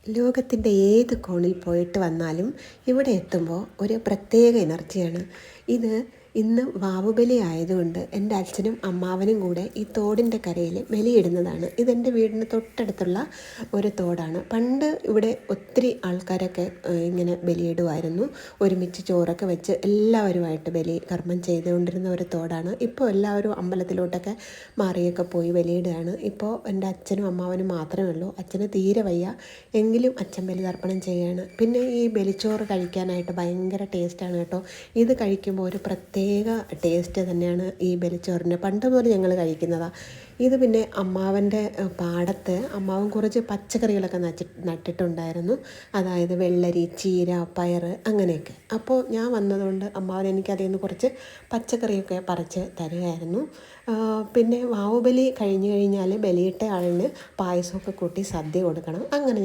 ലോകത്തിൻ്റെ ഏത് കോണിൽ പോയിട്ട് വന്നാലും ഇവിടെ എത്തുമ്പോൾ ഒരു പ്രത്യേക എനർജിയാണ്. ഇത് ഇന്ന് വാവുബലി ആയതുകൊണ്ട് എൻ്റെ അച്ഛനും അമ്മാവനും കൂടെ ഈ തോടിൻ്റെ കരയിൽ ബലിയിടുന്നതാണ്. ഇതെൻ്റെ വീടിന് തൊട്ടടുത്തുള്ള ഒരു തോടാണ്. പണ്ട് ഇവിടെ ഒത്തിരി ആൾക്കാരൊക്കെ ഇങ്ങനെ ബലിയിടുമായിരുന്നു. ഒരുമിച്ച് ചോറൊക്കെ വെച്ച് എല്ലാവരുമായിട്ട് ബലി കർമ്മം ചെയ്തുകൊണ്ടിരുന്ന ഒരു തോടാണ്. ഇപ്പോൾ എല്ലാവരും അമ്പലത്തിലോട്ടൊക്കെ മാറിയൊക്കെ പോയി ബലിയിടുകയാണ്. ഇപ്പോൾ എൻ്റെ അച്ഛനും അമ്മാവനും മാത്രമേ ഉള്ളൂ. അച്ഛന് തീരെ വയ്യ, എങ്കിലും അച്ഛൻ ബലിതർപ്പണം ചെയ്യുകയാണ്. പിന്നെ ഈ ബലിച്ചോറ് കഴിക്കാനായിട്ട് ഭയങ്കര ടേസ്റ്റാണ് കേട്ടോ. ഇത് കഴിക്കുമ്പോൾ ഒരു പ്രത്യേക ടേസ്റ്റ് തന്നെയാണ് ഈ ബലിച്ചോറിന്. പണ്ട് മുതൽ ഞങ്ങൾ കഴിക്കുന്നതാണ് ഇത്. പിന്നെ അമ്മാവൻ്റെ പാടത്ത് അമ്മാവൻ കുറച്ച് പച്ചക്കറികളൊക്കെ നട്ടിട്ടുണ്ടായിരുന്നു. അതായത് വെള്ളരി, ചീര, പയർ അങ്ങനെയൊക്കെ. അപ്പോൾ ഞാൻ വന്നതുകൊണ്ട് അമ്മാവൻ എനിക്ക് അതിൽ നിന്ന് കുറച്ച് പച്ചക്കറിയൊക്കെ പറിച്ച് തരുമായിരുന്നു. പിന്നെ വാവുബലി കഴിഞ്ഞ് കഴിഞ്ഞാൽ ബലിയിട്ട ആളിന് പായസമൊക്കെ കൂട്ടി സദ്യ കൊടുക്കണം. അങ്ങനെ